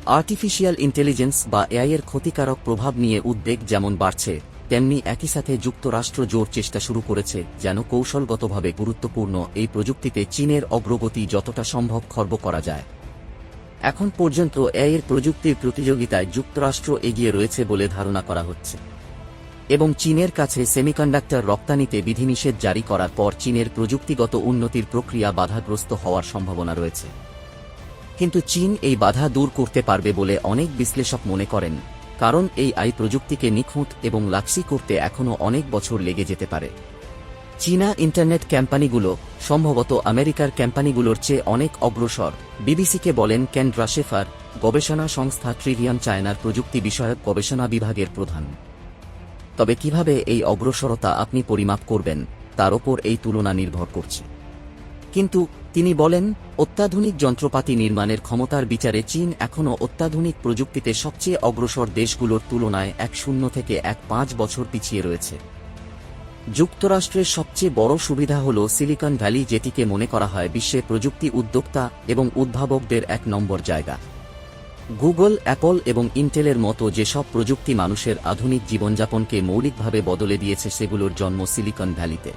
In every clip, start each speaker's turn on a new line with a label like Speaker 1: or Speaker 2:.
Speaker 1: Artificial intelligence বা AI এর ক্ষতিকারক প্রভাব নিয়ে উদ্বেগ যেমন বাড়ছে, তেমনি একই সাথে যুক্তরাষ্ট্র জোর চেষ্টা শুরু করেছে যেন কৌশলগতভাবে গুরুত্বপূর্ণ এই প্রযুক্তিতে চীনের অগ্রগতি যতটা সম্ভব খর্ব করা যায়। এখন পর্যন্ত এআই এর প্রযুক্তির প্রতিযোগিতায় যুক্তরাষ্ট্র এগিয়ে রয়েছে বলে ধারণা করা হচ্ছে, এবং চীনের কাছে সেমিকন্ডাক্টর রপ্তানিতে বিধিনিষেধ জারি করার পর চীনের প্রযুক্তিগত উন্নতির প্রক্রিয়া বাধাগ্রস্ত হওয়ার সম্ভাবনা রয়েছে। কিন্তু চীন এই বাধা দূর করতে পারবে বলে অনেক বিশ্লেষক মনে করেন, কারণ এই এআই প্রযুক্তিকে নিখুঁত এবং লাক্সি করতে এখনও অনেক বছর লেগে যেতে পারে। চীনা ইন্টারনেট কোম্পানিগুলো সম্ভবত আমেরিকার কোম্পানিগুলোর চেয়ে অনেক অগ্রসর, বিবিসিকে বলেন কেন ড্রাশেফার, গবেষণা সংস্থা ট্রিলিয়ন চায়নার প্রযুক্তি বিষয়ক গবেষণা বিভাগের প্রধান। তবে কিভাবে এই অগ্রসরতা আপনি পরিমাপ করবেন তার ওপর এই তুলনা নির্ভর করছে। কিন্তু তিনি বলেন, অত্যাধুনিক যন্ত্রপাতি নির্মাণের ক্ষমতার বিচারে চীন এখনও অত্যাধুনিক প্রযুক্তিতে সবচেয়ে অগ্রসর দেশগুলোর তুলনায় 1 থেকে 5 বছর পিছিয়ে রয়েছে। যুক্তরাষ্ট্রের সবচেয়ে বড় সুবিধা হল সিলিকন ভ্যালি, যেটিকে মনে করা হয় বিশ্বের প্রযুক্তি উদ্যোক্তা এবং উদ্ভাবকদের 1 নম্বর জায়গা। গুগল, অ্যাপল এবং ইন্টেলের মতো যেসব প্রযুক্তি মানুষের আধুনিক জীবনযাপনকে মৌলিকভাবে বদলে দিয়েছে সেগুলোর জন্ম সিলিকন ভ্যালিতে।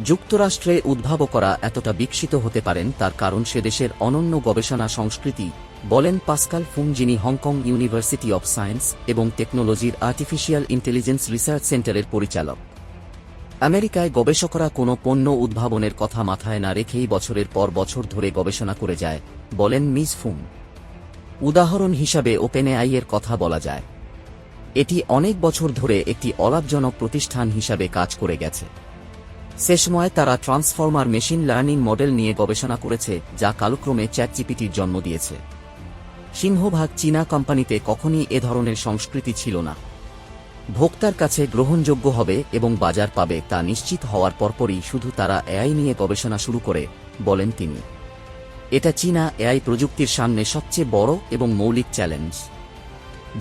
Speaker 1: যুক্তরাষ্ট্রে উদ্ভাবকরা এতটা বিকশিত হতে পারেন তার কারণ সে দেশের অনন্য গবেষণা সংস্কৃতি, বলেন পাসকাল ফুং, যিনি হংকং ইউনিভার্সিটি অব সায়েন্স এবং টেকনোলজির আর্টিফিশিয়াল ইন্টেলিজেন্স রিসার্চ সেন্টারের পরিচালক। আমেরিকায় গবেষকরা কোনো পণ্য উদ্ভাবনের কথা মাথায় না রেখেই বছরের পর বছর ধরে গবেষণা করে যায়, বলেন মিস ফুং। উদাহরণ হিসাবে ওপেনএআই এর কথা বলা যায়। এটি অনেক বছর ধরে একটি অলাভজনক প্রতিষ্ঠান হিসাবে কাজ করে গেছে। সে সময় তারা ট্রান্সফর্মার মেশিন লার্নিং মডেল নিয়ে গবেষণা করেছে, যা কালক্রমে চ্যাটজিপিটির জন্ম দিয়েছে। সিংহভাগ চীনা কোম্পানিতে কখনই এ ধরনের সংস্কৃতি ছিল না। ভোক্তার কাছে গ্রহণযোগ্য হবে এবং বাজার পাবে তা নিশ্চিত হওয়ার পরপরই শুধু তারা এআই নিয়ে গবেষণা শুরু করে, বলেন তিনি। এটা চীনা এআই প্রযুক্তির সামনে সবচেয়ে বড় এবং মৌলিক চ্যালেঞ্জ।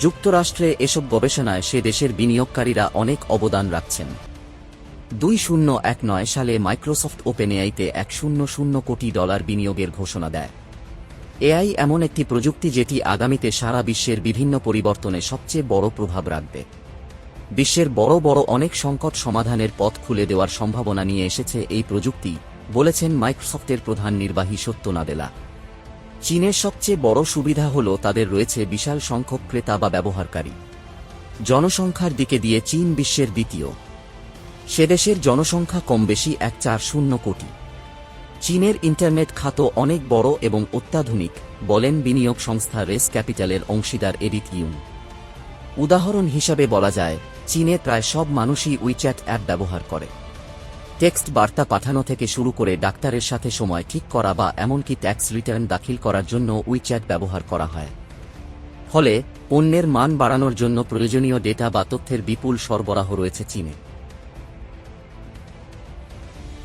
Speaker 1: যুক্তরাষ্ট্রে এসব গবেষণায় সে দেশের বিনিয়োগকারীরা অনেক অবদান রাখছেন। 2019 সালে মাইক্রোসফট ওপেনএআইতে $100 কোটি বিনিয়োগের ঘোষণা দেয়। এআই এমন একটি প্রযুক্তি যেটি আগামীতে সারা বিশ্বের বিভিন্ন পরিবর্তনে সবচেয়ে বড় প্রভাব রাখবে। বিশ্বের বড় বড় অনেক সংকট সমাধানের পথ খুলে দেওয়ার সম্ভাবনা নিয়ে এসেছে এই প্রযুক্তি, বলেছেন মাইক্রোসফটের প্রধান নির্বাহী সত্য নাদেলা। চীনের সবচেয়ে বড় সুবিধা হল তাদের রয়েছে বিশাল সংখ্যক ক্রেতা বা ব্যবহারকারী। জনসংখ্যার দিকে দিয়ে চীন বিশ্বের দ্বিতীয়। সে দেশের জনসংখ্যা কম বেশি 140 কোটি। চীনের ইন্টারনেট খাত অনেক বড় এবং অত্যাধুনিক, বলেন বিনিয়োগ সংস্থা রেস ক্যাপিটালের অংশীদার এডিথ ইউং। উদাহরণ হিসাবে বলা যায়, চীনে প্রায় সব মানুষই উইচ্যাট অ্যাপ ব্যবহার করে। টেক্সট বার্তা পাঠানো থেকে শুরু করে ডাক্তারের সাথে সময় ঠিক করা বা এমনকি ট্যাক্স রিটার্ন দাখিল করার জন্য উইচ্যাট ব্যবহার করা হয়। ফলে পণ্যের মান বাড়ানোর জন্য প্রয়োজনীয় ডেটা বা তথ্যের বিপুল সরবরাহ রয়েছে চীনে।